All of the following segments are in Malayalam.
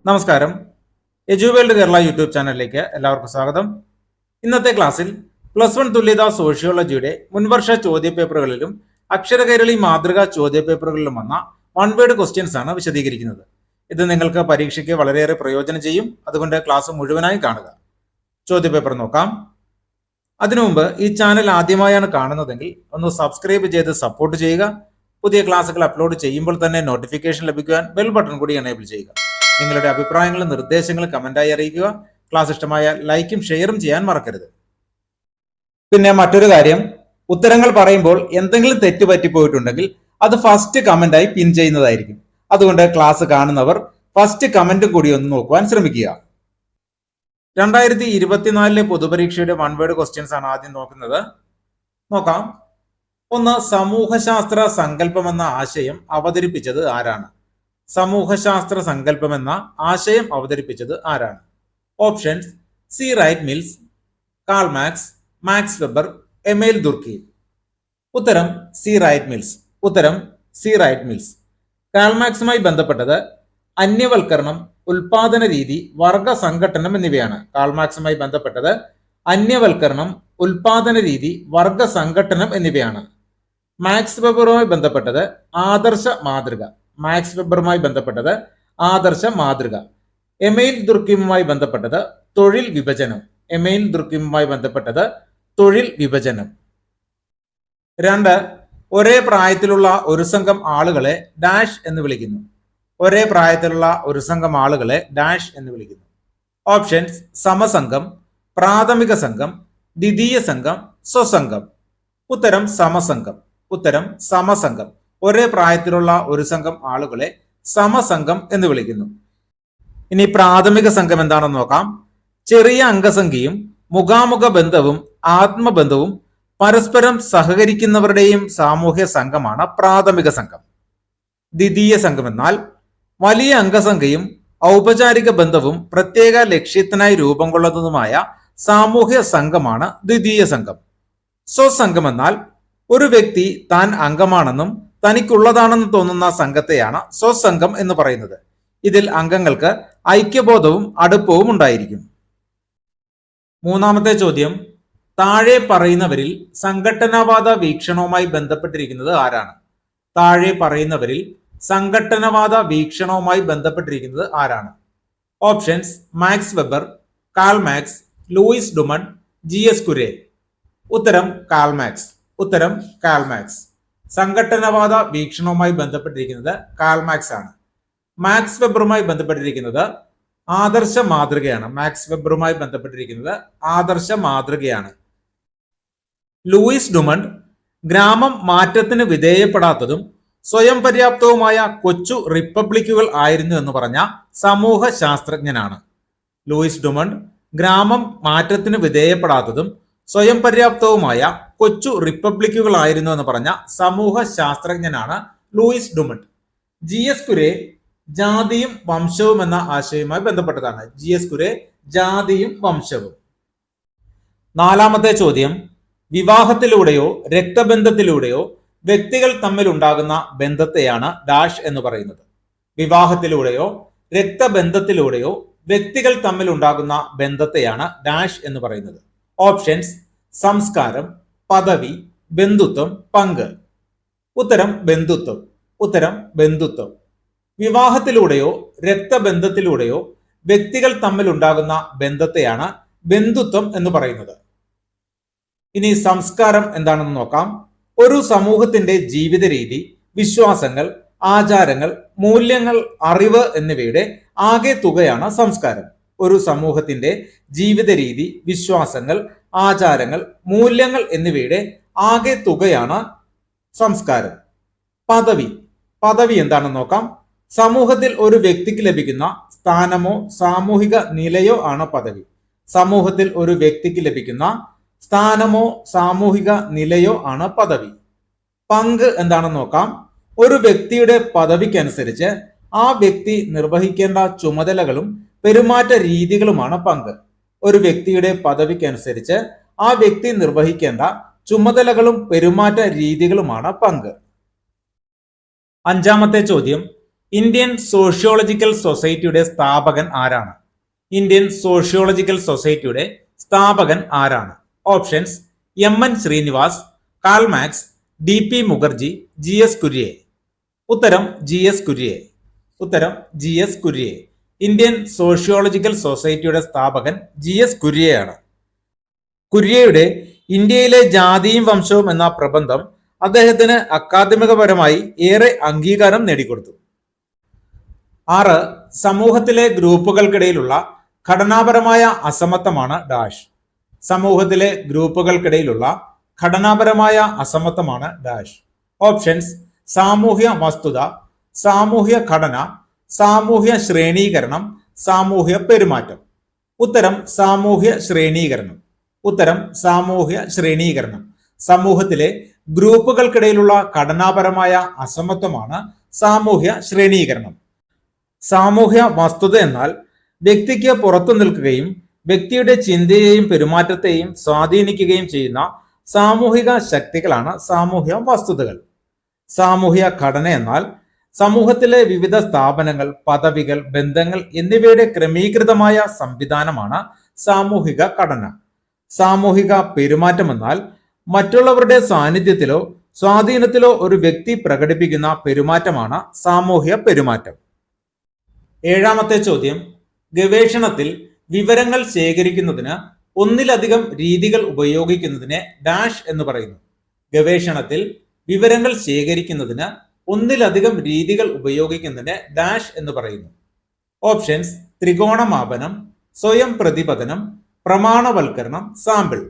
നമസ്കാരം. എജുവേൾഡ് കേരള യൂട്യൂബ് ചാനലിലേക്ക് എല്ലാവർക്കും സ്വാഗതം. ഇന്നത്തെ ക്ലാസ്സിൽ +1 തുല്യതാ സോഷ്യോളജിയുടെ മുൻവർഷ ചോദ്യപേപ്പറുകളിലും അക്ഷരകൈരളി മാതൃകാ ചോദ്യപേപ്പറുകളിലും വന്ന വൺ വേർഡ് ക്വസ്റ്റ്യൻസ് ആണ് വിശദീകരിക്കുന്നത്. ഇത് നിങ്ങൾക്ക് പരീക്ഷയ്ക്ക് വളരെയേറെ പ്രയോജനം ചെയ്യും. അതുകൊണ്ട് ക്ലാസ് മുഴുവനായി കാണുക. ചോദ്യപേപ്പർ നോക്കാം. അതിനു മുമ്പ് ഈ ചാനൽ ആദ്യമായാണ് കാണുന്നതെങ്കിൽ ഒന്ന് സബ്സ്ക്രൈബ് ചെയ്ത് സപ്പോർട്ട് ചെയ്യുക. പുതിയ ക്ലാസ്സുകൾ അപ്ലോഡ് ചെയ്യുമ്പോൾ തന്നെ നോട്ടിഫിക്കേഷൻ ലഭിക്കുവാൻ ബെൽ ബട്ടൺ കൂടി എനേബിൾ ചെയ്യുക. നിങ്ങളുടെ അഭിപ്രായങ്ങളും നിർദ്ദേശങ്ങളും കമന്റായി അറിയിക്കുക. ക്ലാസ് ഇഷ്ടമായ ലൈക്കും ഷെയറും ചെയ്യാൻ മറക്കരുത്. പിന്നെ മറ്റൊരു കാര്യം, ഉത്തരങ്ങൾ പറയുമ്പോൾ എന്തെങ്കിലും തെറ്റ് പറ്റിപ്പോയിട്ടുണ്ടെങ്കിൽ അത് ഫസ്റ്റ് കമന്റായി പിൻ ചെയ്യുന്നതായിരിക്കും. അതുകൊണ്ട് ക്ലാസ് കാണുന്നവർ ഫസ്റ്റ് കമന്റും കൂടി ഒന്ന് നോക്കുവാൻ ശ്രമിക്കുക. 2024 പൊതുപരീക്ഷയുടെ വൺ വേർഡ് ക്വസ്റ്റ്യൻസ് ആണ് ആദ്യം നോക്കാം. ഒന്ന്, സമൂഹശാസ്ത്ര സങ്കല്പം എന്ന ആശയം അവതരിപ്പിച്ചത് ആരാണ്? സമൂഹശാസ്ത്ര സങ്കല്പം എന്ന ആശയം അവതരിപ്പിച്ചത് ആരാണ്? Options: C Wright Mills, Karl Marx, Max Weber, Emile Durkheim. ഉത്തരം സി റൈറ്റ് മിൽസ്. കാൾ മാക്സുമായി ബന്ധപ്പെട്ടത് അന്യവൽക്കരണം, ഉൽപാദന രീതി, വർഗ സംഘട്ടനം എന്നിവയാണ്. കാൾ മാക്സുമായി ബന്ധപ്പെട്ടത് അന്യവൽക്കരണം, ഉൽപാദന രീതി, വർഗ സംഘട്ടനം എന്നിവയാണ്. മാക്സ് വെബറുമായി ബന്ധപ്പെട്ടത് ആദർശ മാതൃക. എമൈൽ ദുർക്കിമുമായി ബന്ധപ്പെട്ടത് തൊഴിൽ വിഭജനം. 2, ഒരേ പ്രായത്തിലുള്ള ഒരു സംഘം ആളുകളെ ഡാഷ് എന്ന് വിളിക്കുന്നു. ഓപ്ഷൻസ്: സമസംഘം, പ്രാഥമിക സംഘം, ദ്വിതീയ സംഘം, സ്വസംഘം. ഉത്തരം സമസംഘം. ഒരേ പ്രായത്തിലുള്ള ഒരു സംഘം ആളുകളെ സമസംഘം എന്ന് വിളിക്കുന്നു. ഇനി പ്രാഥമിക സംഘം എന്താണെന്ന് നോക്കാം. ചെറിയ അംഗസംഖ്യയും മുഖാമുഖ ബന്ധവും ആത്മബന്ധവും പരസ്പരം സഹകരിക്കുന്നവരുടെയും സാമൂഹ്യ സംഘമാണ് പ്രാഥമിക സംഘം. ദ്വിതീയ സംഘം എന്നാൽ വലിയ അംഗസംഖ്യയും ഔപചാരിക ബന്ധവും പ്രത്യേക ലക്ഷ്യത്തിനായി രൂപം കൊള്ളുന്നതുമായ സാമൂഹ്യ സംഘമാണ് ദ്വിതീയ സംഘം. സ്വസംഘം എന്നാൽ ഒരു വ്യക്തി താൻ അംഗമാണെന്നും തനിക്കുള്ളതാണെന്ന് തോന്നുന്ന സംഘത്തെയാണ് സ്വസംഘം എന്ന് പറയുന്നത്. ഇതിൽ അംഗങ്ങൾക്ക് ഐക്യബോധവും അടുപ്പവും ഉണ്ടായിരിക്കും. മൂന്നാമത്തെ ചോദ്യം, താഴെ പറയുന്നവരിൽ സംഘട്ടനവാദ വീക്ഷണവുമായി ബന്ധപ്പെട്ടിരിക്കുന്നത് ആരാണ്? Options: Max Weber, Karl Marx, Louis Dumont, G S. Ghurye. ഉത്തരം കാൾ മാക്സ്. സംഘട്ടനവാദ വീക്ഷണവുമായി ബന്ധപ്പെട്ടിരിക്കുന്നത് കാൾ മാക്സ് ആണ്. മാക്സ് വെബറുമായി ബന്ധപ്പെട്ടിരിക്കുന്നത് ആദർശ മാതൃകയാണ്. ലൂയിസ് ഡുമണ്ട് ഗ്രാമം മാറ്റത്തിന് വിധേയപ്പെടാത്തതും സ്വയം പര്യാപ്തവുമായ കൊച്ചു റിപ്പബ്ലിക്കുകൾ ആയിരുന്നു എന്ന് പറഞ്ഞ സമൂഹ ശാസ്ത്രജ്ഞനാണ്. സ്വയം പര്യാപ്തവുമായ കൊച്ചു റിപ്പബ്ലിക്കുകളായിരുന്നു എന്ന് പറഞ്ഞ സമൂഹ ശാസ്ത്രജ്ഞനാണ് ലൂയിസ് ഡുമണ്ട്. ജി.എസ്. കുരെ ജാതിയും വംശവും എന്ന ആശയവുമായി ബന്ധപ്പെട്ടതാണ്. നാലാമത്തെ ചോദ്യം, വിവാഹത്തിലൂടെയോ രക്തബന്ധത്തിലൂടെയോ വ്യക്തികൾ തമ്മിൽ ഉണ്ടാകുന്ന ബന്ധത്തെയാണ് ഡാഷ് എന്ന് പറയുന്നത്. വിവാഹത്തിലൂടെയോ രക്തബന്ധത്തിലൂടെയോ വ്യക്തികൾ തമ്മിൽ ഉണ്ടാകുന്ന ബന്ധത്തെയാണ് ഡാഷ് എന്ന് പറയുന്നത്. ഓപ്ഷൻസ്: സംസ്കാരം, പദവി, ബന്ധുത്വം, പങ്ക്. ഉത്തരം ബന്ധുത്വം. വിവാഹത്തിലൂടെയോ രക്തബന്ധത്തിലൂടെയോ വ്യക്തികൾ തമ്മിൽ ഉണ്ടാകുന്ന ബന്ധത്തെയാണ് ബന്ധുത്വം എന്ന് പറയുന്നത്. ഇനി സംസ്കാരം എന്താണെന്ന് നോക്കാം. ഒരു സമൂഹത്തിന്റെ ജീവിത രീതി, വിശ്വാസങ്ങൾ, ആചാരങ്ങൾ, മൂല്യങ്ങൾ, അറിവ് എന്നിവയുടെ ആകെ തുകയാണ് സംസ്കാരം. ഒരു സമൂഹത്തിന്റെ ജീവിത രീതി, വിശ്വാസങ്ങൾ, ആചാരങ്ങൾ, മൂല്യങ്ങൾ എന്നിവയുടെ ആകെ തുകയാണ് സംസ്കാരം. പദവി എന്താണെന്ന് നോക്കാം. സമൂഹത്തിൽ ഒരു വ്യക്തിക്ക് ലഭിക്കുന്ന സ്ഥാനമോ സാമൂഹിക നിലയോ ആണ് പദവി. പങ്ക് എന്താണെന്ന് നോക്കാം. ഒരു വ്യക്തിയുടെ പദവിക്കനുസരിച്ച് ആ വ്യക്തി നിർവഹിക്കേണ്ട ചുമതലകളും പെരുമാറ്റ രീതികളുമാണ് പങ്ക്. ഒരു വ്യക്തിയുടെ പദവിക്കനുസരിച്ച് ആ വ്യക്തി നിർവഹിക്കേണ്ട ചുമതലകളും പെരുമാറ്റ രീതികളുമാണ് പങ്ക്. അഞ്ചാമത്തെ ചോദ്യം, ഇന്ത്യൻ സോഷ്യോളജിക്കൽ സൊസൈറ്റിയുടെ സ്ഥാപകൻ ആരാണ്? ഇന്ത്യൻ സോഷ്യോളജിക്കൽ സൊസൈറ്റിയുടെ സ്ഥാപകൻ ആരാണ്? Options: M N. Srinivas, Karl Marx, D P. Mukherjee, G S. Kurien. ഉത്തരം ജി.എസ്. കുര്യൻ. ഉത്തരം ജി.എസ്. കുര്യൻ. ഇന്ത്യൻ സോഷ്യോളജിക്കൽ സൊസൈറ്റിയുടെ സ്ഥാപകൻ ജി.എസ്. കുര്യയാണ്. കുര്യയുടെ ഇന്ത്യയിലെ ജാതിയും വംശവും എന്ന പ്രബന്ധം അദ്ദേഹത്തിന് അക്കാദമികപരമായി ഏറെ അംഗീകാരം നേടിക്കൊടുത്തു. 6. സമൂഹത്തിലെ ഗ്രൂപ്പുകൾക്കിടയിലുള്ള ഘടനാപരമായ അസമത്വമാണ് ഡാഷ്. സമൂഹത്തിലെ ഗ്രൂപ്പുകൾക്കിടയിലുള്ള ഘടനാപരമായ അസമത്വമാണ് ഡാഷ്. ഓപ്ഷൻസ്: സാമൂഹ്യ വസ്തുത, സാമൂഹ്യ ഘടന, സാമൂഹ്യ ശ്രേണീകരണം, സാമൂഹ്യ പെരുമാറ്റം. ഉത്തരം സാമൂഹ്യ ശ്രേണീകരണം. ഉത്തരം സാമൂഹ്യ ശ്രേണീകരണം. സമൂഹത്തിലെ ഗ്രൂപ്പുകൾക്കിടയിലുള്ള ഘടനാപരമായ അസമത്വമാണ് സാമൂഹ്യ ശ്രേണീകരണം. സാമൂഹ്യ വസ്തുത എന്നാൽ വ്യക്തിക്ക് പുറത്തു നിൽക്കുകയും വ്യക്തിയുടെ ചിന്തയെയും പെരുമാറ്റത്തെയും സ്വാധീനിക്കുകയും ചെയ്യുന്ന സാമൂഹിക ശക്തികളാണ് സാമൂഹ്യ വസ്തുതകൾ. സാമൂഹ്യ ഘടന എന്നാൽ സമൂഹത്തിലെ വിവിധ സ്ഥാപനങ്ങൾ, പദവികൾ, ബന്ധങ്ങൾ എന്നിവയുടെ ക്രമീകൃതമായ സംവിധാനമാണ് സാമൂഹിക ഘടന. സാമൂഹിക പെരുമാറ്റം എന്നാൽ മറ്റുള്ളവരുടെ സാന്നിധ്യത്തിലോ സ്വാധീനത്തിലോ ഒരു വ്യക്തി പ്രകടിപ്പിക്കുന്ന പെരുമാറ്റമാണ് സാമൂഹ്യ പെരുമാറ്റം. 7ാമത്തെ ചോദ്യം: ഗവേഷണത്തിൽ വിവരങ്ങൾ ശേഖരിക്കുന്നതിന് ഒന്നിലധികം രീതികൾ ഉപയോഗിക്കുന്നതിനെ ഡാഷ് എന്ന് പറയുന്നു. ഗവേഷണത്തിൽ വിവരങ്ങൾ ശേഖരിക്കുന്നതിന് ഒന്നിലധികം രീതികൾ ഉപയോഗിക്കുന്നതിനെ ഡാഷ് എന്ന് പറയുന്നു. ഓപ്ഷൻസ്: ത്രികോണമാപനം, സ്വയം പ്രതിപദനം, പ്രമാണവൽക്കരണം, സാമ്പിൾ.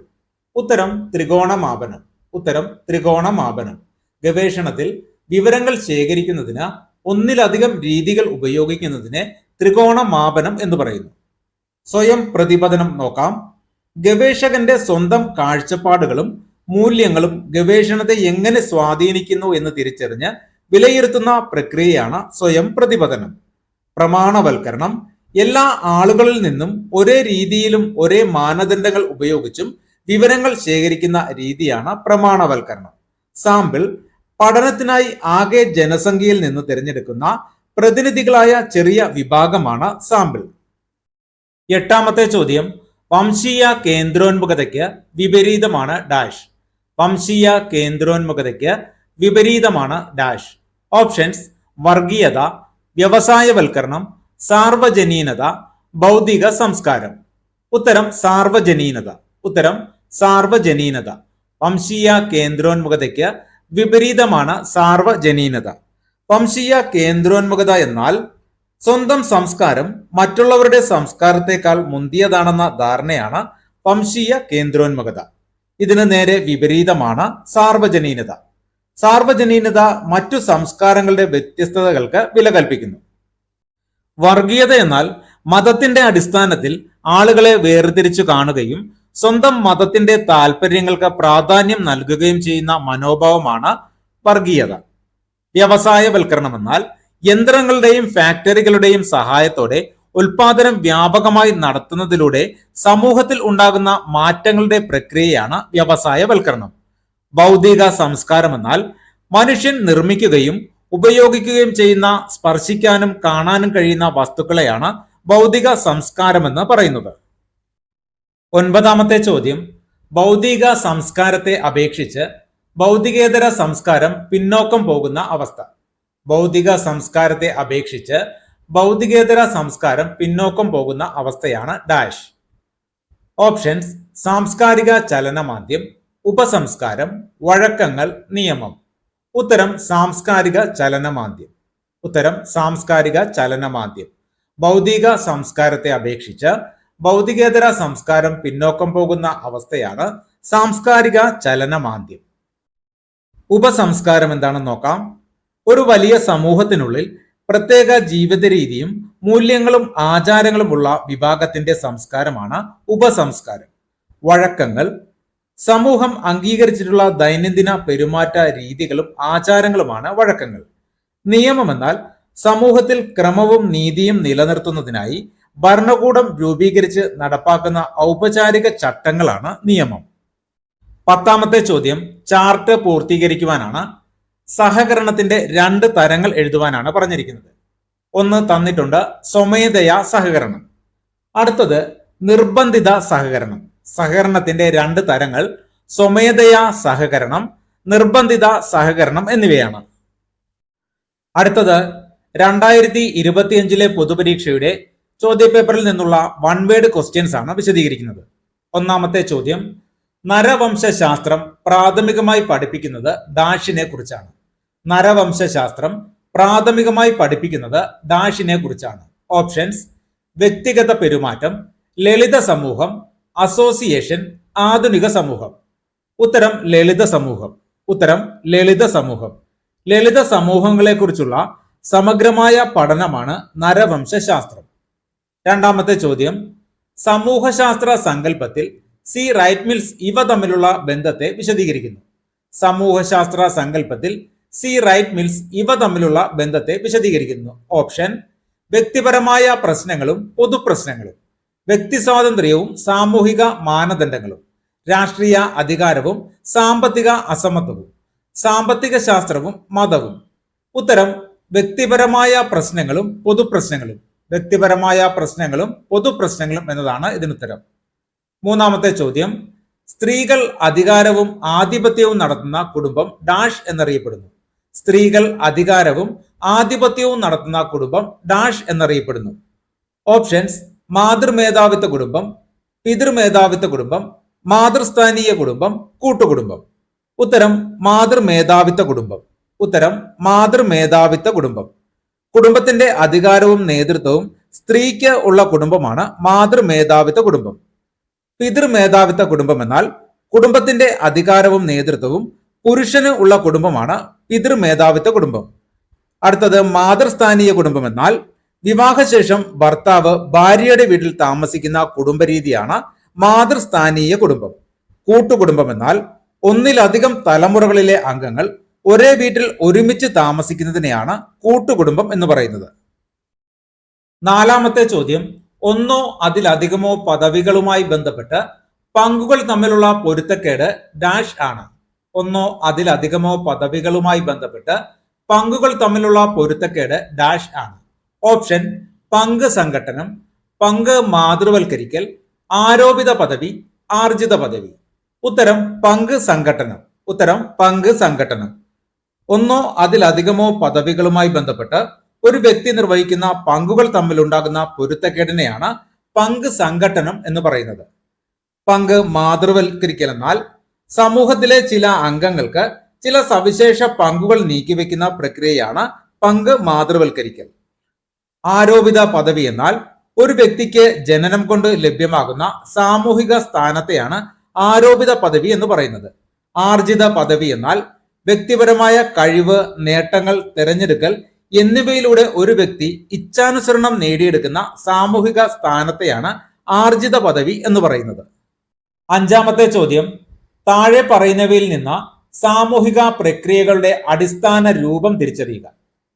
ഉത്തരം ത്രികോണമാപനം. ഉത്തരം ത്രികോണമാപനം. ഗവേഷണത്തിൽ വിവരങ്ങൾ ശേഖരിക്കുന്നതിന് ഒന്നിലധികം രീതികൾ ഉപയോഗിക്കുന്നതിനെ ത്രികോണമാപനം എന്ന് പറയുന്നു. സ്വയം പ്രതിപദനം നോക്കാം. ഗവേഷകന്റെ സ്വന്തം കാഴ്ചപ്പാടുകളും മൂല്യങ്ങളും ഗവേഷണത്തെ എങ്ങനെ സ്വാധീനിക്കുന്നു എന്ന് തിരിച്ചറിഞ്ഞ് വിലയിരുത്തുന്ന പ്രക്രിയയാണ് സ്വയം പ്രതിപദനം. പ്രമാണവൽക്കരണം എല്ലാ ആളുകളിൽ നിന്നും ഒരേ രീതിയിലും ഒരേ മാനദണ്ഡങ്ങൾ ഉപയോഗിച്ചും വിവരങ്ങൾ ശേഖരിക്കുന്ന രീതിയാണ് പ്രമാണവൽക്കരണം. സാമ്പിൾ പഠനത്തിനായി ആകെ ജനസംഖ്യയിൽ നിന്ന് തിരഞ്ഞെടുക്കുന്ന പ്രതിനിധികളായ ചെറിയ വിഭാഗമാണ് സാമ്പിൾ. 8ാമത്തെ ചോദ്യം: വംശീയ കേന്ദ്രോന്മുഖതയ്ക്ക് വിപരീതമാണ് ഡാഷ്. വംശീയ കേന്ദ്രോന്മുഖതയ്ക്ക് വിപരീതമാണ് ഡാഷ്. ഓപ്ഷൻസ്: വർഗീയത, വ്യവസായവൽക്കരണം, സാർവജനീനത, ബൗദ്ധിക സംസ്കാരം. ഉത്തരം സാർവജനീനത. ഉത്തരം സാർവജനീനത. വംശീയ കേന്ദ്രോന്മുഖതയ്ക്ക് വിപരീതമാണ് സാർവജനീനത. വംശീയ കേന്ദ്രോന്മുഖത എന്നാൽ സ്വന്തം സംസ്കാരം മറ്റുള്ളവരുടെ സംസ്കാരത്തെക്കാൾ മുന്തിയതാണെന്ന ധാരണയാണ് വംശീയ കേന്ദ്രോന്മുഖത. ഇതിന് നേരെ വിപരീതമാണ് സാർവജനീനത. സാർവജനീനത മറ്റു സംസ്കാരങ്ങളുടെ വ്യത്യസ്തതകൾക്ക് വില കൽപ്പിക്കുന്നു. വർഗീയത എന്നാൽ മതത്തിന്റെ അടിസ്ഥാനത്തിൽ ആളുകളെ വേർതിരിച്ചു കാണുകയും സ്വന്തം മതത്തിന്റെ താല്പര്യങ്ങൾക്ക് പ്രാധാന്യം നൽകുകയും ചെയ്യുന്ന മനോഭാവമാണ് വർഗീയത. വ്യവസായവൽക്കരണം എന്നാൽ യന്ത്രങ്ങളുടെയും ഫാക്ടറികളുടെയും സഹായത്തോടെ ഉൽപാദനം വ്യാപകമായി നടത്തുന്നതിലൂടെ സമൂഹത്തിൽ ഉണ്ടാകുന്ന മാറ്റങ്ങളുടെ പ്രക്രിയയാണ് വ്യവസായവൽക്കരണം. ബൗദ്ധിക സംസ്കാരം എന്നാൽ മനുഷ്യൻ നിർമ്മിക്കുകയും ഉപയോഗിക്കുകയും ചെയ്യുന്ന സ്പർശിക്കാനും കാണാനും കഴിയുന്ന വസ്തുക്കളെയാണ് ബൗദ്ധിക സംസ്കാരമെന്ന് പറയുന്നത്. 9ാമത്തെ ചോദ്യം: ബൗദ്ധിക സംസ്കാരത്തെ അപേക്ഷിച്ച് ഭൗതികേതര സംസ്കാരം പിന്നോക്കം പോകുന്ന അവസ്ഥ. ഭൗതിക സംസ്കാരത്തെ അപേക്ഷിച്ച് ഭൗതികേതര സംസ്കാരം പിന്നോക്കം പോകുന്ന അവസ്ഥയാണ് ഡാഷ്. ഓപ്ഷൻസ്: സാംസ്കാരിക ചലനമാന്ദ്യം, ഉപസംസ്കാരം, വഴക്കങ്ങൾ, നിയമം. ഉത്തരം സാംസ്കാരിക ചലനമാന്ദ്യം. ഉത്തരം സാംസ്കാരിക ചലനമാന്ദ്യം. ഭൗതിക സംസ്കാരത്തെ അപേക്ഷിച്ച് ഭൗതികേതര സംസ്കാരം പിന്നോക്കം പോകുന്ന അവസ്ഥയാണ് സാംസ്കാരിക ചലനമാന്ദ്യം. ഉപസംസ്കാരം എന്താണെന്ന് നോക്കാം. ഒരു വലിയ സമൂഹത്തിനുള്ളിൽ പ്രത്യേക ജീവിത രീതിയും മൂല്യങ്ങളും ആചാരങ്ങളും ഉള്ള വിഭാഗത്തിന്റെ സംസ്കാരമാണ് ഉപസംസ്കാരം. വഴക്കങ്ങൾ സമൂഹം അംഗീകരിച്ചിട്ടുള്ള ദൈനംദിന പെരുമാറ്റ രീതികളും ആചാരങ്ങളുമാണ് വഴക്കങ്ങൾ. നിയമം എന്നാൽ സമൂഹത്തിൽ ക്രമവും നീതിയും നിലനിർത്തുന്നതിനായി ഭരണകൂടം രൂപീകരിച്ച് നടപ്പാക്കുന്ന ഔപചാരിക ചട്ടങ്ങളാണ് നിയമം. 10ാമത്തെ ചോദ്യം ചാർട്ട് പൂർത്തീകരിക്കുവാനാണ്. സഹകരണത്തിന്റെ 2 തരങ്ങൾ എഴുതുവാനാണ് പറഞ്ഞിരിക്കുന്നത്. ഒന്ന് തന്നിട്ടുണ്ട്, സ്വമേധയാ സഹകരണം. അടുത്തത് നിർബന്ധിത സഹകരണം. സഹകരണത്തിന്റെ രണ്ട് തരങ്ങൾ സ്വമേധയാ സഹകരണം, നിർബന്ധിത സഹകരണം എന്നിവയാണ്. അടുത്തത് 2025 പൊതുപരീക്ഷയുടെ ചോദ്യപേപ്പറിൽ നിന്നുള്ള വൺ വേർഡ് ക്വസ്റ്റ്യൻസ് ആണ് വിശദീകരിക്കുന്നത്. ഒന്നാമത്തെ ചോദ്യം, നരവംശശാസ്ത്രം പ്രാഥമികമായി പഠിപ്പിക്കുന്നത് ഡാഷിനെ കുറിച്ചാണ്. നരവംശശാസ്ത്രം പ്രാഥമികമായി പഠിപ്പിക്കുന്നത് ഡാഷിനെ കുറിച്ചാണ്. ഓപ്ഷൻസ്: വ്യക്തിഗത പെരുമാറ്റം, ലളിത സമൂഹം, അസോസിയേഷൻ, ആധുനിക സമൂഹം. ഉത്തരം ലളിത സമൂഹം. ഉത്തരം ലളിത സമൂഹം. ലളിത സമൂഹങ്ങളെ കുറിച്ചുള്ള സമഗ്രമായ പഠനമാണ് നരവംശശാസ്ത്രം. രണ്ടാമത്തെ ചോദ്യം, സമൂഹശാസ്ത്ര സങ്കല്പത്തിൽ സി റൈറ്റ് മിൽസ് ഇവ തമ്മിലുള്ള ബന്ധത്തെ വിശദീകരിക്കുന്നു. സമൂഹശാസ്ത്ര സങ്കല്പത്തിൽ സി റൈറ്റ് മിൽസ് ഇവ തമ്മിലുള്ള ബന്ധത്തെ വിശദീകരിക്കുന്നു. ഓപ്ഷൻ: വ്യക്തിപരമായ പ്രശ്നങ്ങളും പൊതുപ്രശ്നങ്ങളും, വ്യക്തി സ്വാതന്ത്ര്യവും സാമൂഹിക മാനദണ്ഡങ്ങളും, രാഷ്ട്രീയ അധികാരവും സാമ്പത്തിക അസമത്വവും, സാമ്പത്തിക ശാസ്ത്രവും മതവും. ഉത്തരം വ്യക്തിപരമായ പ്രശ്നങ്ങളും പൊതുപ്രശ്നങ്ങളും. വ്യക്തിപരമായ പ്രശ്നങ്ങളും പൊതുപ്രശ്നങ്ങളും എന്നതാണ് ഇതിനുത്തരം. മൂന്നാമത്തെ ചോദ്യം, സ്ത്രീകൾ അധികാരവും ആധിപത്യവും നടത്തുന്ന കുടുംബം ഡാഷ് എന്നറിയപ്പെടുന്നു. സ്ത്രീകൾ അധികാരവും ആധിപത്യവും നടത്തുന്ന കുടുംബം ഡാഷ് എന്നറിയപ്പെടുന്നു. ഓപ്ഷൻസ്: മാതൃമേധാവിത്വ കുടുംബം, പിതൃമേധാവിത്വ കുടുംബം, മാതൃസ്ഥാനീയ കുടുംബം, കൂട്ടുകുടുംബം. ഉത്തരം മാതൃമേധാവിത്വ കുടുംബം. ഉത്തരം മാതൃമേധാവിത്വ കുടുംബം. കുടുംബത്തിന്റെ അധികാരവും നേതൃത്വവും സ്ത്രീക്ക് ഉള്ള കുടുംബമാണ് മാതൃമേധാവിത്വ കുടുംബം. പിതൃമേധാവിത്വ കുടുംബം എന്നാൽ കുടുംബത്തിന്റെ അധികാരവും നേതൃത്വവും പുരുഷന് ഉള്ള കുടുംബമാണ് പിതൃമേധാവിത്വ കുടുംബം. അടുത്തത് മാതൃസ്ഥാനീയ കുടുംബം എന്നാൽ വിവാഹശേഷം ഭർത്താവ് ഭാര്യയുടെ വീട്ടിൽ താമസിക്കുന്ന കുടുംബരീതിയാണ് മാതൃസ്ഥാനീയ കുടുംബം. കൂട്ടുകുടുംബം എന്നാൽ ഒന്നിലധികം തലമുറകളിലെ അംഗങ്ങൾ ഒരേ വീട്ടിൽ ഒരുമിച്ച് താമസിക്കുന്നതിനെയാണ് കൂട്ടുകുടുംബം എന്ന് പറയുന്നത്. നാലാമത്തെ ചോദ്യം, ഒന്നോ അതിലധികമോ പദവികളുമായി ബന്ധപ്പെട്ട് പങ്കുകൾ തമ്മിലുള്ള പൊരുത്തക്കേട് ഡാഷ് ആണ്. ഒന്നോ അതിലധികമോ പദവികളുമായി ബന്ധപ്പെട്ട് പങ്കുകൾ തമ്മിലുള്ള പൊരുത്തക്കേട് ഡാഷ് ആണ്. ഓപ്ഷൻ: പങ്ക് സംഘട്ടനം, പങ്ക് മാതൃവൽക്കരിക്കൽ, ആരോപിത പദവി, ആർജിത പദവി. ഉത്തരം പങ്ക് സംഘട്ടനം. ഉത്തരം പങ്ക് സംഘട്ടനം. ഒന്നോ അതിലധികമോ പദവികളുമായി ബന്ധപ്പെട്ട് ഒരു വ്യക്തി നിർവഹിക്കുന്ന പങ്കുകൾ തമ്മിലുണ്ടാകുന്ന പൊരുത്തക്കേടിനെയാണ് പങ്ക് സംഘട്ടനം എന്ന് പറയുന്നത്. പങ്ക് മാതൃവൽക്കരിക്കൽ എന്നാൽ സമൂഹത്തിലെ ചില അംഗങ്ങൾക്ക് ചില സവിശേഷ പങ്കുകൾ നീക്കിവെക്കുന്ന പ്രക്രിയയാണ് പങ്ക് മാതൃവൽക്കരിക്കൽ. ആരോപിത പദവി എന്നാൽ ഒരു വ്യക്തിക്ക് ജനനം കൊണ്ട് ലഭ്യമാകുന്ന സാമൂഹിക സ്ഥാനത്തെയാണ് ആരോപിത പദവി എന്ന് പറയുന്നത്. ആർജിത പദവി എന്നാൽ വ്യക്തിപരമായ കഴിവ്, നേട്ടങ്ങൾ, തിരഞ്ഞെടുക്കൽ എന്നിവയിലൂടെ ഒരു വ്യക്തി ഇച്ഛാനുസരണം നേടിയെടുക്കുന്ന സാമൂഹിക സ്ഥാനത്തെയാണ് ആർജിത പദവി എന്ന് പറയുന്നത്. അഞ്ചാമത്തെ ചോദ്യം, താഴെ പറയുന്നവയിൽ നിന്ന് സാമൂഹിക പ്രക്രിയകളുടെ അടിസ്ഥാന രൂപം തിരിച്ചറിയുക.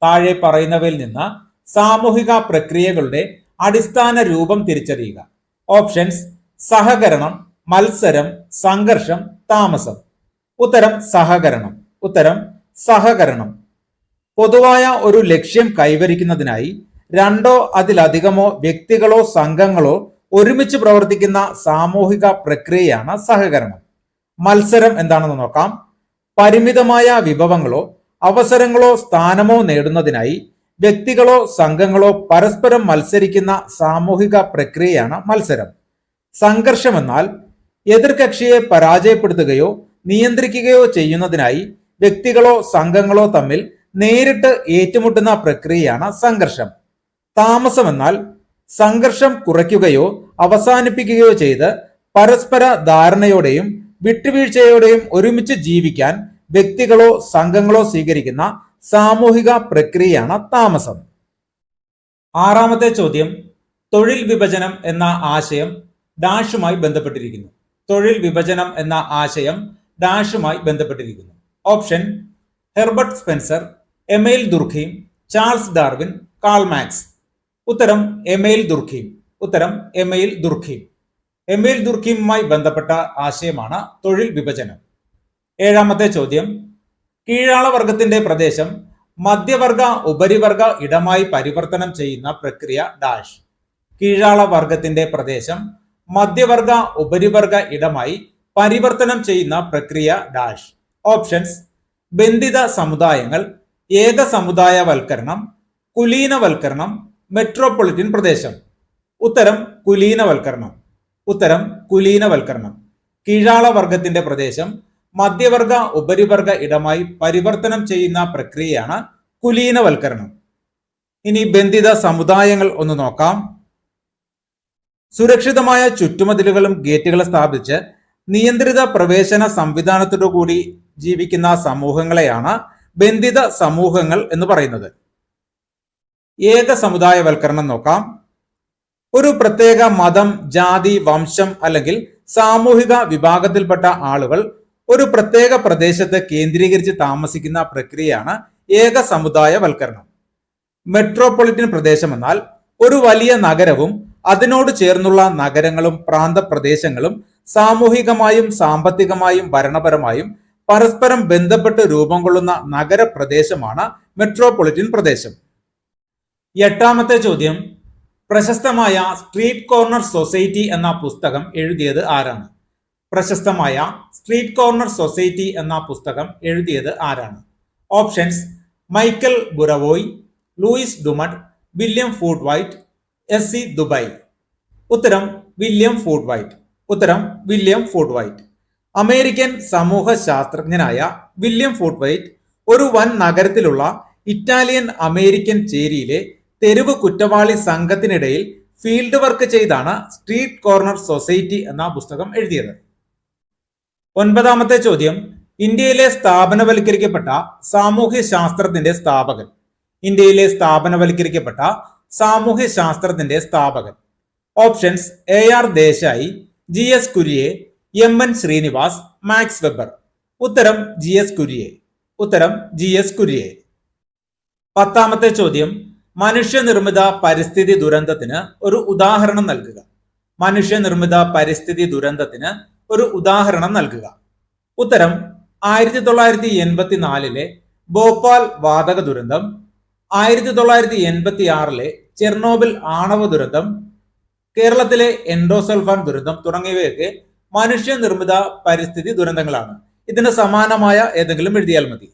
താഴെ പറയുന്നവയിൽ നിന്ന് സാമൂഹിക പ്രക്രിയകളുടെ അടിസ്ഥാന രൂപം തിരിച്ചറിയുക. ഓപ്ഷൻസ്: സഹകരണം, മത്സരം, സംഘർഷം, താമസം. ഉത്തരം സഹകരണം. ഉത്തരം സഹകരണം. പൊതുവായ ഒരു ലക്ഷ്യം കൈവരിക്കുന്നതിനായി രണ്ടോ അതിലധികമോ വ്യക്തികളോ സംഘങ്ങളോ ഒരുമിച്ച് പ്രവർത്തിക്കുന്ന സാമൂഹിക പ്രക്രിയയാണ് സഹകരണം. മത്സരം എന്താണെന്ന് നോക്കാം. പരിമിതമായ വിഭവങ്ങളോ അവസരങ്ങളോ സ്ഥാനമോ നേടുന്നതിനായി വ്യക്തികളോ സംഘങ്ങളോ പരസ്പരം മത്സരിക്കുന്ന സാമൂഹിക പ്രക്രിയയാണ് മത്സരം. സംഘർഷം എന്നാൽ എതിർകക്ഷിയെ പരാജയപ്പെടുത്തുകയോ നിയന്ത്രിക്കുകയോ ചെയ്യുന്നതിനായി വ്യക്തികളോ സംഘങ്ങളോ തമ്മിൽ നേരിട്ട് ഏറ്റുമുട്ടുന്ന പ്രക്രിയയാണ് സംഘർഷം. താമസം എന്നാൽ സംഘർഷം കുറയ്ക്കുകയോ അവസാനിപ്പിക്കുകയോ ചെയ്ത് പരസ്പര ധാരണയോടെയും വിട്ടുവീഴ്ചയോടെയും ഒരുമിച്ച് ജീവിക്കാൻ വ്യക്തികളോ സംഘങ്ങളോ സ്വീകരിക്കുന്ന സാമൂഹിക പ്രക്രിയയാണ് താമസം. ആറാമത്തെ ചോദ്യം, തൊഴിൽ വിഭജനം എന്ന ആശയം ഡാഷുമായി ബന്ധപ്പെട്ടിരിക്കുന്നു. തൊഴിൽ വിഭജനം എന്ന ആശയം ഡാഷുമായി ബന്ധപ്പെട്ടിരിക്കുന്നു. Option: Herbert Spencer, Emile Durkheim, Charles Darwin, Karl Marx. ഉത്തരം എമൈൽ ദുർഖീം. ഉത്തരം എമൈൽ ദുർഖീം. എമൈൽ ദുർഖീമുമായി ബന്ധപ്പെട്ട ആശയമാണ് തൊഴിൽ വിഭജനം. ഏഴാമത്തെ ചോദ്യം, കീഴാളവർഗത്തിന്റെ പ്രദേശം മധ്യവർഗ ഉപരിവർഗ ഇടമായി പരിവർത്തനം ചെയ്യുന്ന പ്രക്രിയ ഡാഷ്. കീഴാള വർഗത്തിന്റെ പ്രദേശം മധ്യവർഗ ഉപരിവർഗ ഇടമായി പരിവർത്തനം ചെയ്യുന്ന പ്രക്രിയ ഡാഷ്. ഓപ്ഷൻസ്: ബന്ധിത സമുദായങ്ങൾ, ഏക സമുദായവൽക്കരണം, കുലീനവൽക്കരണം, മെട്രോപൊളിറ്റൻ പ്രദേശം. ഉത്തരം കുലീനവൽക്കരണം. ഉത്തരം കുലീനവൽക്കരണം. കീഴാള വർഗത്തിന്റെ പ്രദേശം മധ്യവർഗ ഉപരിവർഗ ഇടമായി പരിവർത്തനം ചെയ്യുന്ന പ്രക്രിയയാണ് കുലീനവൽക്കരണം. ഇനി ബന്ധിത സമുദായങ്ങൾ ഒന്ന് നോക്കാം. സുരക്ഷിതമായ ചുറ്റുമതിലുകളും ഗേറ്റുകളും സ്ഥാപിച്ച് നിയന്ത്രിത പ്രവേശന സംവിധാനത്തോടുകൂടി ജീവിക്കുന്ന സമൂഹങ്ങളെയാണ് ബന്ധിത സമൂഹങ്ങൾ എന്ന് പറയുന്നത്. ഏക സമുദായവൽക്കരണം നോക്കാം. ഒരു പ്രത്യേക മതം, ജാതി, വംശം അല്ലെങ്കിൽ സാമൂഹിക വിഭാഗത്തിൽപ്പെട്ട ആളുകൾ ഒരു പ്രത്യേക പ്രദേശത്ത് കേന്ദ്രീകരിച്ച് താമസിക്കുന്ന പ്രക്രിയയാണ് ഏക സമുദായവൽക്കരണം. മെട്രോപൊളിറ്റൻ പ്രദേശം എന്നാൽ ഒരു വലിയ നഗരവും അതിനോട് ചേർന്നുള്ള നഗരങ്ങളും പ്രാന്തപ്രദേശങ്ങളും സാമൂഹികമായും സാമ്പത്തികമായും ഭരണപരമായും പരസ്പരം ബന്ധപ്പെട്ട് രൂപം കൊള്ളുന്ന നഗരപ്രദേശമാണ് മെട്രോപൊളിറ്റൻ പ്രദേശം. എട്ടാമത്തെ ചോദ്യം, പ്രശസ്തമായ സ്ട്രീറ്റ് കോർണർ സൊസൈറ്റി എന്ന പുസ്തകം എഴുതിയത് ആരാണ്? പ്രശസ്തമായ സ്ട്രീറ്റ് കോർണർ സൊസൈറ്റി എന്ന പുസ്തകം എഴുതിയത് ആരാണ്? Options: Michael Burawoy, Louis Dumont, William Foote Whyte, S C. Dube. ഉത്തരം വില്യം ഫൂഡ്-വൈറ്റ്. ഉത്തരം വില്യം ഫൂഡ്-വൈറ്റ്. അമേരിക്കൻ സമൂഹ ശാസ്ത്രജ്ഞനായ വില്യം ഫൂഡ്-വൈറ്റ് ഒരു വൻ നഗരത്തിലുള്ള ഇറ്റാലിയൻ അമേരിക്കൻ ചേരിയിലെ തെരുവ് കുറ്റവാളി സംഘത്തിനിടയിൽ ഫീൽഡ് വർക്ക് ചെയ്താണ് സ്ട്രീറ്റ് കോർണർ സൊസൈറ്റി എന്ന പുസ്തകം എഴുതിയത്. ഒൻപതാമത്തെ ചോദ്യം, ഇന്ത്യയിലെ സ്ഥാപനവൽക്കരിക്കപ്പെട്ട സാമൂഹ്യ ശാസ്ത്രത്തിന്റെ സ്ഥാപകൻ. ഇന്ത്യയിലെ സ്ഥാപനവൽക്കരിക്കപ്പെട്ട സാമൂഹ്യ ശാസ്ത്രത്തിന്റെ സ്ഥാപകൻ. Options: A R. Desai, G S. Kurien, M N. Srinivas, Max Weber. ഉത്തരം ജി.എസ്. കുര്യൻ. ഉത്തരം ജി.എസ്. കുര്യൻ. പത്താമത്തെ ചോദ്യം, മനുഷ്യനിർമ്മിത പരിസ്ഥിതി ദുരന്തത്തിന് ഒരു ഉദാഹരണം നൽകുക. മനുഷ്യനിർമ്മിത പരിസ്ഥിതി ദുരന്തത്തിന് ഒരു ഉദാഹരണം നൽകുക. ഉത്തരം 1984 ഭോപ്പാൽ വാതക ദുരന്തം, 1986 ചെർണോബിൽ ആണവ ദുരന്തം, കേരളത്തിലെ എൻഡോസൾഫാൻ ദുരന്തം തുടങ്ങിയവയൊക്കെ മനുഷ്യനിർമ്മിത പരിസ്ഥിതി ദുരന്തങ്ങളാണ്. ഇതിന് സമാനമായ ഏതെങ്കിലും എഴുതിയാൽ മതി.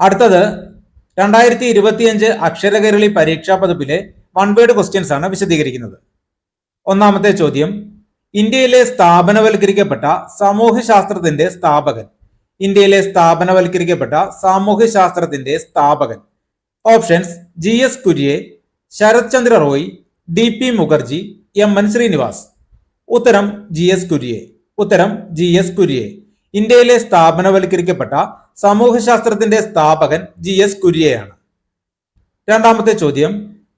അടുത്തത് 2025 അക്ഷരകേരളി പരീക്ഷാ പതിപ്പിലെ വൺ വേർഡ് ക്വസ്റ്റ്യൻസ് ആണ് വിശദീകരിക്കുന്നത്. ഒന്നാമത്തെ ചോദ്യം, ഇന്ത്യയിലെ സ്ഥാപനവൽക്കരിക്കപ്പെട്ട സാമൂഹ്യശാസ്ത്രത്തിന്റെ സ്ഥാപകൻ. ഇന്ത്യയിലെ സ്ഥാപനവൽക്കരിക്കപ്പെട്ട സാമൂഹ്യശാസ്ത്രത്തിന്റെ സ്ഥാപകൻ. Options: G S. Kurien, Sarat Chandra Roy, D P. Mukherjee, M N. Srinivas. ഉത്തരം ജി.എസ്. കുര്യൻ. ഉത്തരം ജി.എസ്. കുര്യൻ. ഇന്ത്യയിലെ സ്ഥാപനവൽക്കരിക്കപ്പെട്ട സമൂഹശാസ്ത്രത്തിന്റെ സ്ഥാപകൻ ജി.എസ്. കുര്യയാണ്. രണ്ടാമത്തെ ചോദ്യം,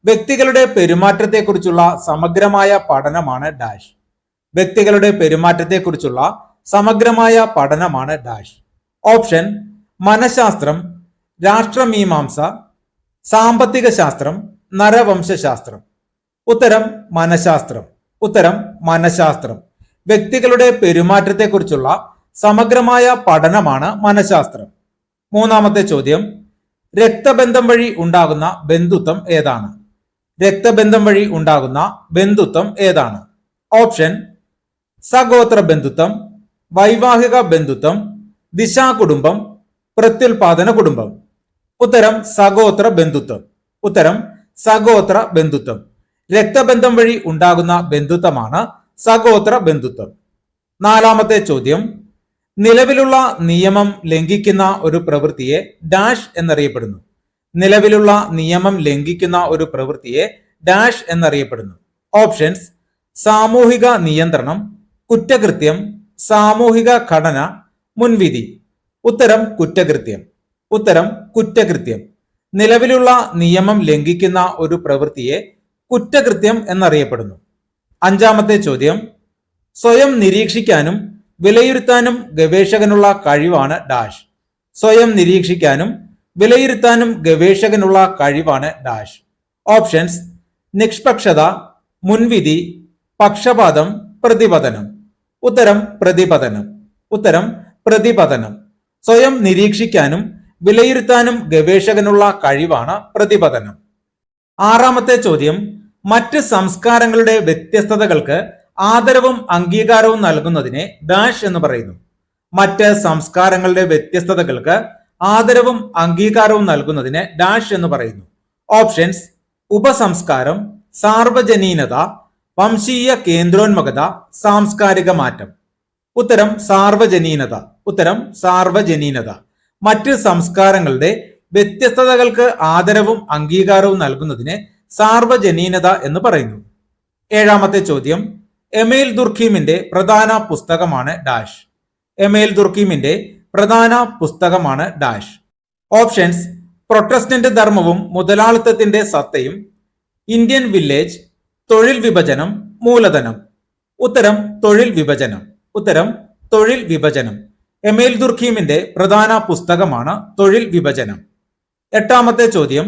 വ്യക്തികളുടെ പെരുമാറ്റത്തെക്കുറിച്ചുള്ള സമഗ്രമായ പഠനമാണ് ഡാഷ്. വ്യക്തികളുടെ പെരുമാറ്റത്തെക്കുറിച്ചുള്ള സമഗ്രമായ പഠനമാണ് ഡാഷ്. ഓപ്ഷൻ: മനഃശാസ്ത്രം, രാഷ്ട്രമീമാംസ, സാമ്പത്തിക ശാസ്ത്രം, നരവംശശാസ്ത്രം. ഉത്തരം മനഃശാസ്ത്രം. ഉത്തരം മനഃശാസ്ത്രം. വ്യക്തികളുടെ പെരുമാറ്റത്തെക്കുറിച്ചുള്ള സമഗ്രമായ പഠനമാണ് മനഃശാസ്ത്രം. മൂന്നാമത്തെ ചോദ്യം, രക്തബന്ധം വഴി ഉണ്ടാകുന്ന ബന്ധുത്വം ഏതാണ്? രക്തബന്ധം വഴി ഉണ്ടാകുന്ന ബന്ധുത്വം ഏതാണ്? ഓപ്ഷൻ: സഗോത്ര ബന്ധുത്വം, വൈവാഹിക ബന്ധുത്വം, ദിശാകുടുംബം, പ്രത്യുൽപാദന കുടുംബം. ഉത്തരം സഗോത്ര ബന്ധുത്വം. ഉത്തരം സഗോത്ര ബന്ധുത്വം. രക്തബന്ധം വഴി ഉണ്ടാകുന്ന ബന്ധുത്വമാണ് സഗോത്ര ബന്ധുത്വം. നാലാമത്തെ ചോദ്യം, നിലവിലുള്ള നിയമം ലംഘിക്കുന്ന ഒരു പ്രവൃത്തിയെ ഡാഷ് എന്നറിയപ്പെടുന്നു. നിലവിലുള്ള നിയമം ലംഘിക്കുന്ന ഒരു പ്രവൃത്തിയെ ഡാഷ് എന്നറിയപ്പെടുന്നു. ഓപ്ഷൻസ്: സാമൂഹിക നിയന്ത്രണം, കുറ്റകൃത്യം, സാമൂഹിക ഘടന, മുൻവിധി. ഉത്തരം കുറ്റകൃത്യം. ഉത്തരം കുറ്റകൃത്യം. നിലവിലുള്ള നിയമം ലംഘിക്കുന്ന ഒരു പ്രവൃത്തിയെ കുറ്റകൃത്യം എന്നറിയപ്പെടുന്നു. അഞ്ചാമത്തെ ചോദ്യം, സ്വയം നിരീക്ഷിക്കാനും വിലയിരുത്താനും ഗവേഷകനുള്ള കഴിവാണ് ഡാഷ്. സ്വയം നിരീക്ഷിക്കാനും വിലയിരുത്താനും ഗവേഷകനുള്ള കഴിവാണ് ഡാഷ്. ഓപ്ഷൻസ്: നിഷ്പക്ഷത, മുൻവിധി, പക്ഷപാതം, പ്രതിപതനം. ഉത്തരം പ്രതിപതനം. ഉത്തരം പ്രതിപതനം. സ്വയം നിരീക്ഷിക്കാനും വിലയിരുത്താനും ഗവേഷകനുള്ള കഴിവാണ് പ്രതിപദനം. ആറാമത്തെ ചോദ്യം, മറ്റ് സംസ്കാരങ്ങളുടെ വ്യത്യസ്തതകൾക്ക് ആദരവും അംഗീകാരവും നൽകുന്നതിനെ ഡാഷ് എന്ന് പറയുന്നു. മറ്റ് സംസ്കാരങ്ങളുടെ വ്യത്യസ്തതകൾക്ക് ആദരവും അംഗീകാരവും നൽകുന്നതിനെ ഡാഷ് എന്ന് പറയുന്നു. ഓപ്ഷൻസ്: ഉപസംസ്കാരം, സാർവജനീനത, വംശീയ കേന്ദ്രോന്മുഖത, സാംസ്കാരിക മാറ്റം. ഉത്തരം സാർവജനീനത. ഉത്തരം സാർവജനീനത. മറ്റ് സംസ്കാരങ്ങളുടെ വ്യത്യസ്തതകൾക്ക് ആദരവും അംഗീകാരവും നൽകുന്നതിനെ സാർവജനീനത എന്ന് പറയുന്നു. ഏഴാമത്തെ ചോദ്യം, എമീൽ ദുർഖീമിന്റെ പ്രധാന പുസ്തകമാണ് ഡാഷ്. എമീൽ ദുർഖീമിന്റെ പ്രധാന പുസ്തകമാണ് ഡാഷ്. ഓപ്ഷൻസ്: പ്രൊട്ടസ്റ്റന്റ് ധർമ്മവും മുതലാളിത്തത്തിന്റെ സത്തയും, ഇന്ത്യൻ വില്ലേജ്, തൊഴിൽ വിഭജനം, മൂലധനം. ഉത്തരം തൊഴിൽ വിഭജനം. ഉത്തരം തൊഴിൽ വിഭജനം. എമീൽ ദുർഖീമിന്റെ പ്രധാന പുസ്തകമാണ് തൊഴിൽ വിഭജനം. എട്ടാമത്തെ ചോദ്യം,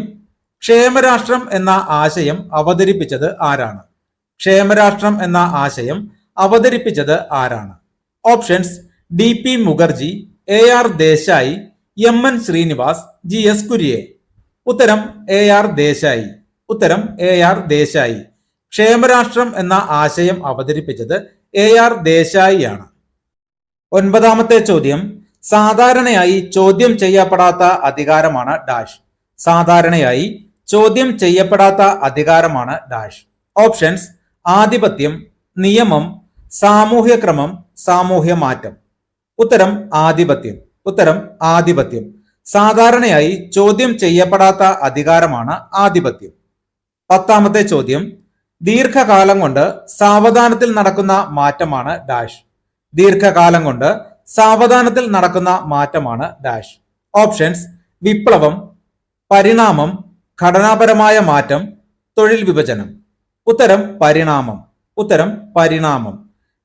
ക്ഷേമരാഷ്ട്രം എന്ന ആശയം അവതരിപ്പിച്ചത് ആരാണ്? ക്ഷേമരാഷ്ട്രം എന്ന ആശയം അവതരിപ്പിച്ചത് ആരാണ്? Options: DP Mukherjee, AR Desai, MN Srinivas, GS Kurian. ഉത്തരം AR ദേശായി. ഉത്തരം AR ദേശായി. ക്ഷേമരാഷ്ട്രം എന്ന ആശയം അവതരിപ്പിച്ചത് AR ദേശായി ആണ്. ഒൻപതാമത്തെ ചോദ്യം, സാധാരണയായി ചോദ്യം ചെയ്യപ്പെടാത്ത അധികാരമാണ് ഡാഷ്. സാധാരണയായി ചോദ്യം ചെയ്യപ്പെടാത്ത അധികാരമാണ് ഡാഷ്. ഓപ്ഷൻസ്: ആധിപത്യം, നിയമം, സാമൂഹ്യക്രമം, സാമൂഹ്യ മാറ്റം. ഉത്തരം ആധിപത്യം. ഉത്തരം ആധിപത്യം. സാധാരണയായി ചോദ്യം ചെയ്യപ്പെടാത്ത അധികാരമാണ് ആധിപത്യം. പത്താമത്തെ ചോദ്യം, ദീർഘകാലം കൊണ്ട് സാവധാനത്തിൽ നടക്കുന്ന മാറ്റമാണ് ഡാഷ്. ദീർഘകാലം കൊണ്ട് സാവധാനത്തിൽ നടക്കുന്ന മാറ്റമാണ് ഡാഷ്. ഓപ്ഷൻസ്: വിപ്ലവം, പരിണാമം, ഘടനാപരമായ മാറ്റം, തൊഴിൽ വിഭജനം. ഉത്തരം പരിണാമം. ഉത്തരം പരിണാമം.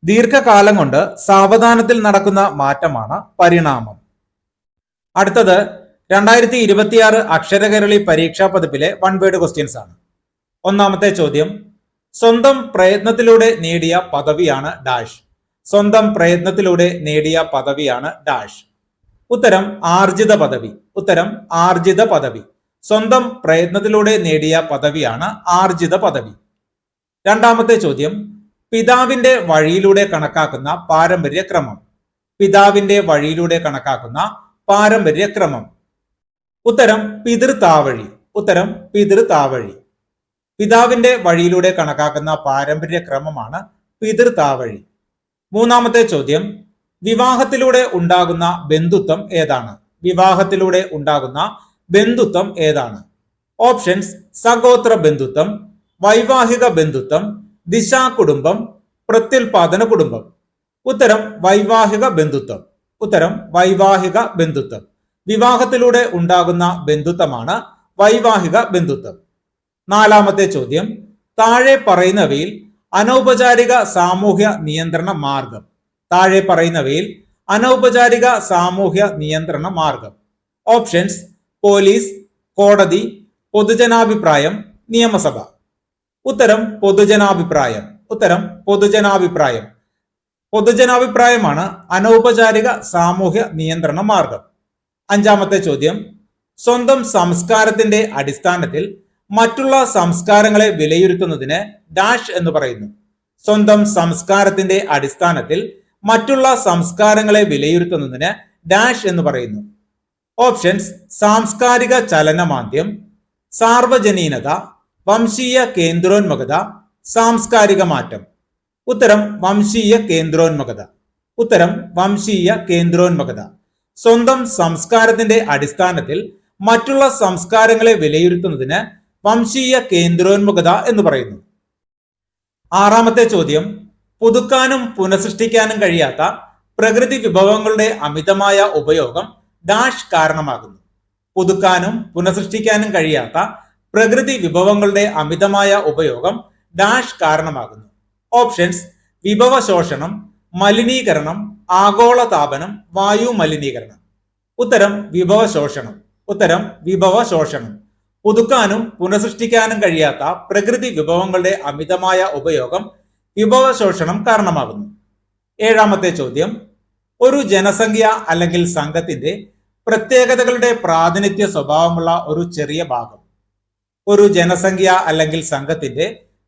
ദീർഘകാലം കൊണ്ട് സാവധാനത്തിൽ നടക്കുന്ന മാറ്റമാണ് പരിണാമം. അടുത്തത് 2026 അക്ഷരകേരളി പരീക്ഷാ പതിപ്പിലെ വൺ വേർഡ് ക്വസ്റ്റ്യൻസ് ആണ്. ഒന്നാമത്തെ ചോദ്യം, സ്വന്തം പ്രയത്നത്തിലൂടെ നേടിയ പദവിയാണ് ഡാഷ്. സ്വന്തം പ്രയത്നത്തിലൂടെ നേടിയ പദവിയാണ് ഡാഷ്. ഉത്തരം ആർജിത പദവി. ഉത്തരം ആർജിത പദവി. സ്വന്തം പ്രയത്നത്തിലൂടെ നേടിയ പദവിയാണ് ആർജിത പദവി. രണ്ടാമത്തെ ചോദ്യം, പിതാവിന്റെ വഴിയിലൂടെ കണക്കാക്കുന്ന പാരമ്പര്യക്രമം. പിതാവിന്റെ വഴിയിലൂടെ കണക്കാക്കുന്ന പാരമ്പര്യക്രമം. ഉത്തരം പിതൃതാവഴി. ഉത്തരം പിതൃതാവഴി. പിതാവിന്റെ വഴിയിലൂടെ കണക്കാക്കുന്ന പാരമ്പര്യക്രമമാണ് പിതൃതാവഴി. മൂന്നാമത്തെ ചോദ്യം, വിവാഹത്തിലൂടെ ഉണ്ടാകുന്ന ബന്ധുത്വം ഏതാണ്? വിവാഹത്തിലൂടെ ഉണ്ടാകുന്ന ബന്ധുത്വം ഏതാണ്? ഓപ്ഷൻസ്: സഗോത്ര ബന്ധുത്വം, വൈവാഹിക ബന്ധുത്വം, ദിശാകുടുംബം, പ്രത്യുൽപാദന കുടുംബം. ഉത്തരം വൈവാഹിക ബന്ധുത്വം. ഉത്തരം വൈവാഹിക ബന്ധുത്വം. വിവാഹത്തിലൂടെ ഉണ്ടാകുന്ന ബന്ധുത്വമാണ് വൈവാഹിക ബന്ധുത്വം. നാലാമത്തെ ചോദ്യം, താഴെ പറയുന്നവയിൽ അനൗപചാരിക സാമൂഹ്യ നിയന്ത്രണ മാർഗം. താഴെ പറയുന്നവയിൽ അനൗപചാരിക സാമൂഹ്യ നിയന്ത്രണ മാർഗം. ഓപ്ഷൻസ്: പോലീസ്, കോടതി, പൊതുജനാഭിപ്രായം, നിയമസഭ. ഉത്തരം പൊതുജനാഭിപ്രായം. ഉത്തരം പൊതുജനാഭിപ്രായം. പൊതുജനാഭിപ്രായമാണ് അനൗപചാരിക സാമൂഹ്യ നിയന്ത്രണ മാർഗം. അഞ്ചാമത്തെ ചോദ്യം, സ്വന്തം സംസ്കാരത്തിന്റെ അടിസ്ഥാനത്തിൽ മറ്റുള്ള സംസ്കാരങ്ങളെ വിലയിരുത്തുന്നതിന് ഡാഷ് എന്ന് പറയുന്നു. സ്വന്തം സംസ്കാരത്തിന്റെ അടിസ്ഥാനത്തിൽ മറ്റുള്ള സംസ്കാരങ്ങളെ വിലയിരുത്തുന്നതിന് ഡാഷ് എന്ന് പറയുന്നു. ഓപ്ഷൻസ്: സാംസ്കാരിക ചലനമാന്ദ്യം, സാർവജനീനത, വംശീയ കേന്ദ്രോന്മുഖത, സാംസ്കാരിക മാറ്റം. ഉത്തരം വംശീയ കേന്ദ്രോന്മുഖത. ഉത്തരം വംശീയ കേന്ദ്രോന്മുഖത. സ്വന്തം സംസ്കാരത്തിന്റെ അടിസ്ഥാനത്തിൽ മറ്റുള്ള സംസ്കാരങ്ങളെ വിലയിരുത്തുന്നതിന് വംശീയ കേന്ദ്രോന്മുഖത എന്ന് പറയുന്നു. ആറാമത്തെ ചോദ്യം, പുതുക്കാനും പുനഃസൃഷ്ടിക്കാനും കഴിയാത്ത പ്രകൃതി വിഭവങ്ങളുടെ അമിതമായ ഉപയോഗം ഡാഷ് കാരണമാകുന്നു. പുതുക്കാനും പുനഃസൃഷ്ടിക്കാനും കഴിയാത്ത പ്രകൃതി വിഭവങ്ങളുടെ അമിതമായ ഉപയോഗം ഡാഷ് കാരണമാകുന്നു. ഓപ്ഷൻസ്: വിഭവ ശോഷണം, മലിനീകരണം, ആഗോളതാപനം, വായു മലിനീകരണം. ഉത്തരം വിഭവ ശോഷണം. ഉത്തരം വിഭവ ശോഷണം. പുതുക്കാനും പുനഃസൃഷ്ടിക്കാനും കഴിയാത്ത പ്രകൃതി വിഭവങ്ങളുടെ അമിതമായ ഉപയോഗം വിഭവ ശോഷണം കാരണമാകുന്നു. ഏഴാമത്തെ ചോദ്യം, ഒരു ജനസംഖ്യ അല്ലെങ്കിൽ സംഘത്തിന്റെ പ്രത്യേകതകളുടെ പ്രാതിനിധ്യ സ്വഭാവമുള്ള ഒരു ചെറിയ ഭാഗം. ഒരു ജനസംഖ്യ അല്ലെങ്കിൽ സംഘത്തിന്റെ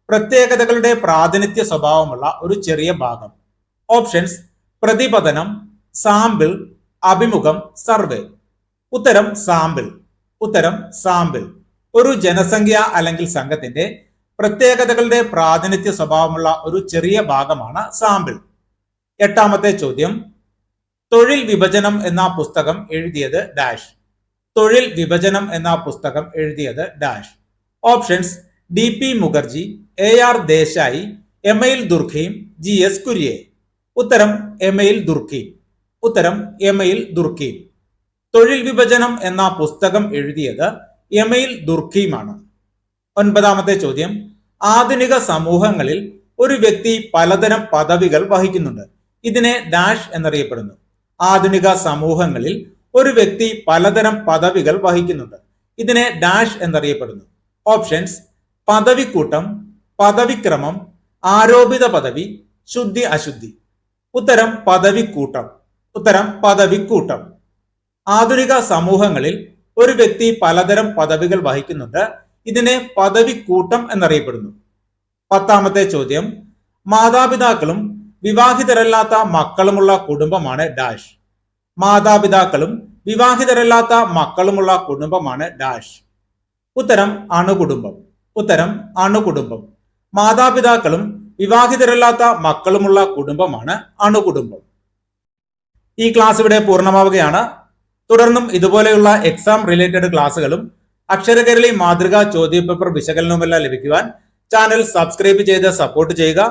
പ്രത്യേകതകളുടെ പ്രാതിനിധ്യ സ്വഭാവമുള്ള ഒരു ചെറിയ ഭാഗം. ഓപ്ഷൻസ്: പ്രതിപതനം, സാമ്പിൾ, അഭിമുഖം, സർവേ. ഉത്തരം സാമ്പിൾ. ഉത്തരം സാമ്പിൾ. ഒരു ജനസംഖ്യ അല്ലെങ്കിൽ സംഘത്തിന്റെ പ്രത്യേകതകളുടെ പ്രാതിനിധ്യ സ്വഭാവമുള്ള ഒരു ചെറിയ ഭാഗമാണ് സാമ്പിൾ. എട്ടാമത്തെ ചോദ്യം: തൊഴിൽ വിഭജനം എന്ന പുസ്തകം എഴുതിയത് ഡാഷ്. തൊഴിൽ വിഭജനം എന്ന പുസ്തകം എഴുതിയത് dash. Options: DP Mukherjee, AR Desai, എമൈൽ ദുർഖീം, GS Kurian. ഉത്തരം എമൈൽ ദുർഖീം. ഉത്തരം എമൈൽ ദുർഖീം. തൊഴിൽ വിഭജനം എന്ന പുസ്തകം എഴുതിയത് എമൈൽ ദുർഖീമാണ്. ഒൻപതാമത്തെ ചോദ്യം: ആധുനിക സമൂഹങ്ങളിൽ ഒരു വ്യക്തി പലതരം പദവികൾ വഹിക്കുന്നുണ്ട്. ഇതിനെ ഡാഷ് എന്നറിയപ്പെടുന്നു. ആധുനിക സമൂഹങ്ങളിൽ ഒരു വ്യക്തി പലതരം പദവികൾ വഹിക്കുന്നുണ്ട്. ഇതിനെ ഡാഷ് എന്നറിയപ്പെടുന്നു. ഓപ്ഷൻസ്: പദവിക്കൂട്ടം, പദവിക്രമം, ആരോപിത പദവി, ശുദ്ധി അശുദ്ധി. ഉത്തരം പദവിക്കൂട്ടം. ഉത്തരം പദവിക്കൂട്ടം. ആധുനിക സമൂഹങ്ങളിൽ ഒരു വ്യക്തി പലതരം പദവികൾ വഹിക്കുന്നുണ്ട്. ഇതിനെ പദവിക്കൂട്ടം എന്നറിയപ്പെടുന്നു. പത്താമത്തെ ചോദ്യം: മാതാപിതാക്കളും വിവാഹിതരല്ലാത്ത മക്കളുമുള്ള കുടുംബമാണ് ഡാഷ്. മാതാപിതാക്കളും വിവാഹിതരല്ലാത്ത മക്കളുമുള്ള കുടുംബമാണ് ഡാഷ്. ഉത്തരം അണുകുടുംബം. ഉത്തരം അണുകുടുംബം. മാതാപിതാക്കളും വിവാഹിതരല്ലാത്ത മക്കളുമുള്ള കുടുംബമാണ് അണുകുടുംബം. ഈ ക്ലാസ് ഇവിടെ പൂർണ്ണമാവുകയാണ്. തുടർന്നും ഇതുപോലെയുള്ള എക്സാം റിലേറ്റഡ് ക്ലാസ്സുകളും അക്ഷരകേരളി മാതൃകാ ചോദ്യപേപ്പർ വിശകലനവുമെല്ലാം ലഭിക്കുവാൻ ചാനൽ സബ്സ്ക്രൈബ് ചെയ്ത് സപ്പോർട്ട് ചെയ്യുക.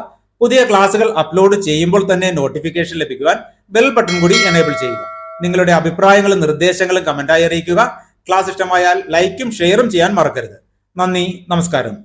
പുതിയ ക്ലാസ്സുകൾ അപ്ലോഡ് ചെയ്യുമ്പോൾ തന്നെ നോട്ടിഫിക്കേഷൻ ലഭിക്കുവാൻ ബെൽ ബട്ടൺ കൂടി എനേബിൾ ചെയ്യുക. നിങ്ങളുടെ അഭിപ്രായങ്ങളും നിർദ്ദേശങ്ങളും കമന്റായി അറിയിക്കുക. ക്ലാസ് ഇഷ്ടമായാൽ ലൈക്കും ഷെയറും ചെയ്യാൻ മറക്കരുത്. നന്ദി, നമസ്കാരം.